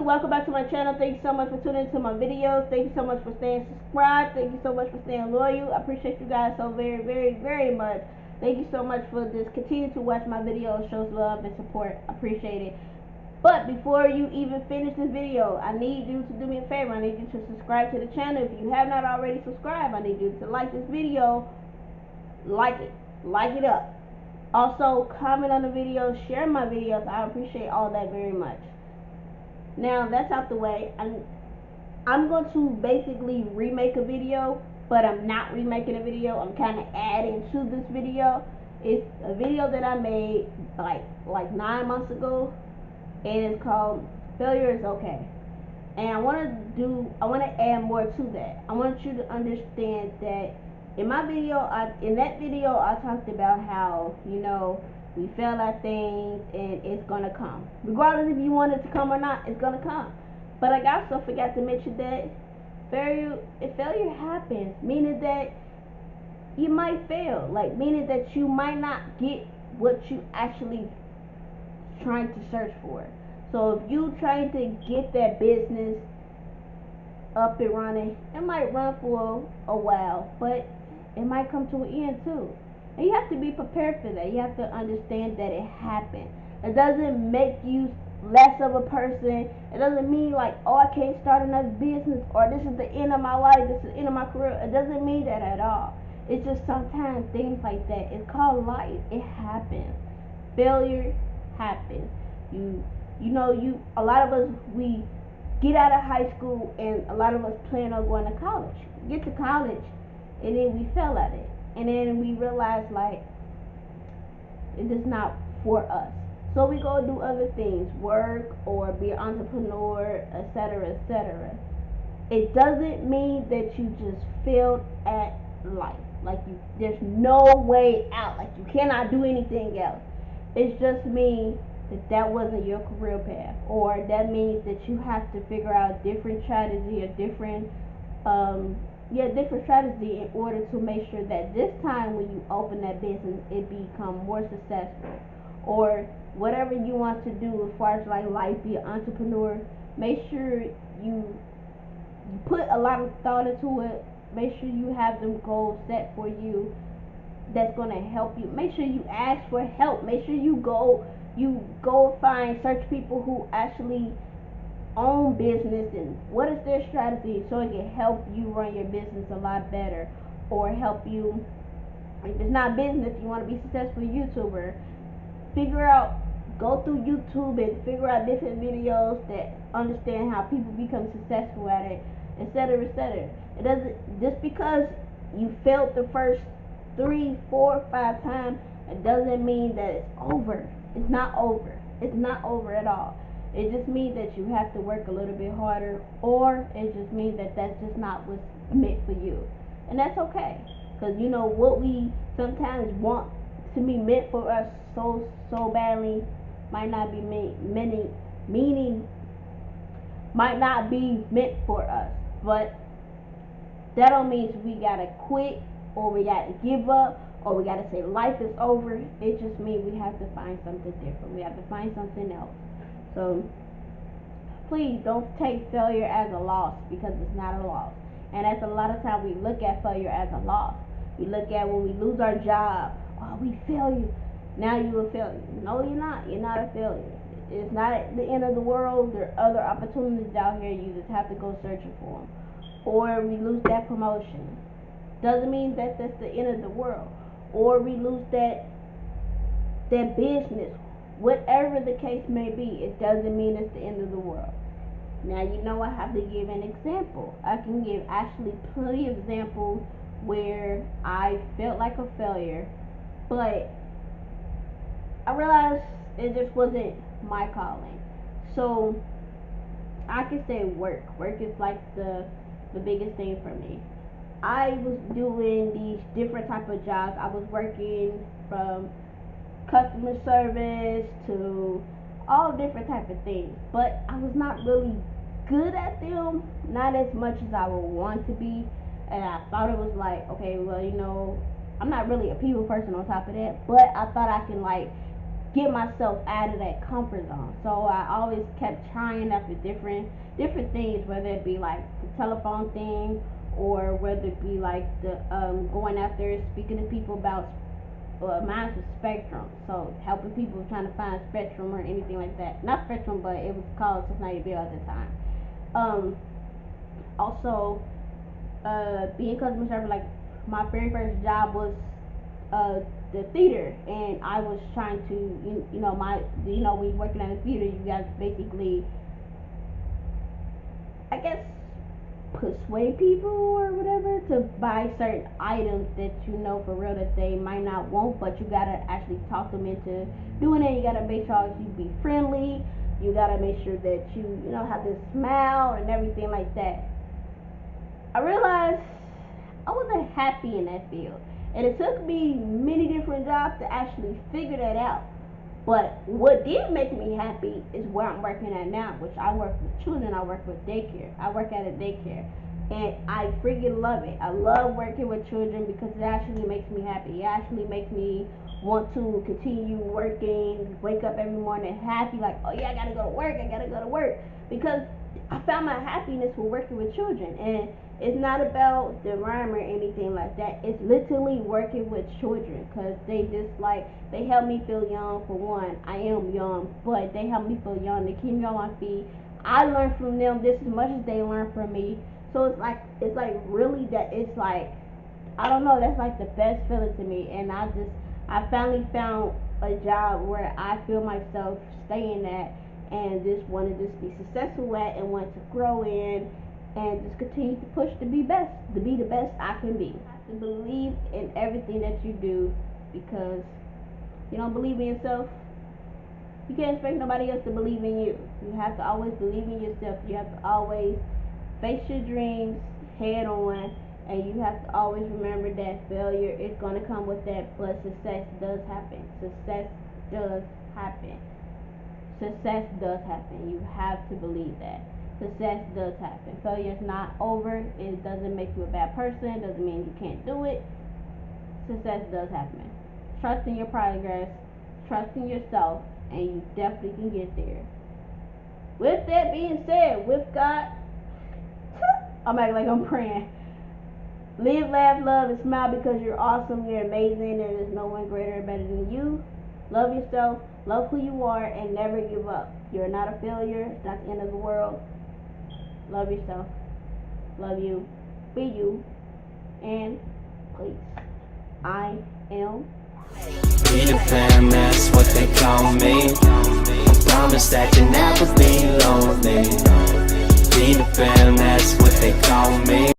welcome back to my channel. Thank you so much for tuning into my videos. Thank you so much for staying subscribed. Thank you so much for staying loyal. I appreciate you guys so very much. Thank you so much for just continue to watch my videos, shows love and support. I appreciate it. But before you even finish this video, I need you to do me a favor. I need you to subscribe to the channel. If you have not already subscribed, I need you to like this video. Like it up. Also, comment on the video, share my videos. I appreciate all that very much. Now that's out the way. I'm going to basically remake a video, but I'm not remaking a video. I'm kind of adding to this video. It's a video that I made like 9 months ago, and it's called "Failure is Okay." And I want to add more to that. I want you to understand that in my video, in that video, I talked about how we fail at things and it's gonna come, regardless if you want it to come or not. It's gonna come. But I also forgot to mention that failure happens, meaning that you might fail, like meaning that you might not get what you actually trying to search for. So if you trying to get that business up and running, it might run for a while, but it might come to an end too. And you have to be prepared for that. You have to understand that it happened. It doesn't make you less of a person. It doesn't mean like, oh, I can't start another business, or this is the end of my life, this is the end of my career. It doesn't mean that at all. It's just sometimes things like that. It's called life. It happens. Failure happens. A lot of us, we get out of high school, and a lot of us plan on going to college. Get to college, and then we fail at it, and then we realize like it is not for us. So we go do other things, work or be an entrepreneur, etc., etc. It doesn't mean that you just failed at life. Like there's no way out. Like you cannot do anything else. It just means that wasn't your career path, or that means that you have to figure out different strategy, or different strategy in order to make sure that this time when you open that business, it become more successful. Or whatever you want to do as far as like life, be an entrepreneur, make sure you put a lot of thought into it. Make sure you have them goals set for you that's going to help you. Make sure you ask for help. Make sure you go find, search people who actually own business and what is their strategy, so it can help you run your business a lot better, or help you, if it's not business, you want to be a successful YouTuber, go through YouTube and figure out different videos that understand how people become successful at it, etc., etc. It doesn't, just because you failed the first 3, 4, 5 times, it doesn't mean that it's over. It's not over. It's not over at all. It just means that you have to work a little bit harder, or it just means that that's just not what's meant for you, and that's okay. Because what we sometimes want to be meant for us so badly might not be meaning might not be meant for us. But that don't mean we gotta quit, or we gotta give up, or we gotta say life is over. It just means we have to find something different. We have to find something else. So please don't take failure as a loss, because it's not a loss. And that's a lot of times we look at failure as a loss. We look at when we lose our job. Oh, we failure. Now you're a failure. No, you're not. You're not a failure. It's not the end of the world. There are other opportunities out here. You just have to go searching for them. Or we lose that promotion. Doesn't mean that that's the end of the world. Or we lose that business. Whatever the case may be, it doesn't mean it's the end of the world. Now I have to give an example. I can give actually plenty of examples where I felt like a failure, but I realized it just wasn't my calling. So I can say work. Work is like the biggest thing for me. I was doing these different type of jobs. I was working from customer service to all different type of things, but I was not really good at them, not as much as I would want to be. And I thought it was like, okay, well, I'm not really a people person on top of that, but I thought I can like get myself out of that comfort zone. So I always kept trying after different things, whether it be like the telephone thing, or whether it be like the going out there speaking to people about mine was Spectrum, so helping people trying to find Spectrum or anything like that. Not Spectrum, but it was called Cincinnati Bell at the time. Um, Also, being customer service, like my very first job was uh, the theater, and I was trying to, when you're working at a theater, you guys basically, I guess, persuade people or whatever to buy certain items that you know for real that they might not want, but you gotta actually talk them into doing it. You gotta make sure you be friendly. You gotta make sure that you know have this smile and everything like that. I realized I wasn't happy in that field, and it took me many different jobs to actually figure that out. But what did make me happy is where I'm working at now, which I work with children. I work with daycare. I work at a daycare, and I freaking love it. I love working with children because it actually makes me happy. It actually makes me want to continue working, wake up every morning happy, like, oh yeah, I gotta go to work. I gotta go to work because I found my happiness with working with children, and it's not about the rhyme or anything like that. It's literally working with children because they help me feel young. For one, I am young, but they help me feel young. They keep me on my feet. I learn from them just as much as they learn from me. So it's like really that it's like, I don't know, that's like the best feeling to me. And I finally found a job where I feel myself staying at, and just want to just be successful at, and want to grow in, and just continue to push to be the best I can be. You have to believe in everything that you do, because you don't believe in yourself, you can't expect nobody else to believe in you. You have to always believe in yourself. You have to always face your dreams head on, and you have to always remember that failure is going to come with that, but success does happen. Success does happen. Success does happen. You have to believe that. Success does happen. Failure is not over. It doesn't make you a bad person. It doesn't mean you can't do it. Success does happen. Trust in your progress. Trust in yourself, and you definitely can get there. With that being said, with God, I'm acting like I'm praying. Live, laugh, love, and smile because you're awesome, you're amazing, and there's no one greater or better than you. Love yourself, love who you are, and never give up. You're not a failure, it's not the end of the world. Love yourself, love you, be you, and please, I am. Peter Pan, that's what they call me. I promise that you never be lonely. Peter Pan, that's what they call me.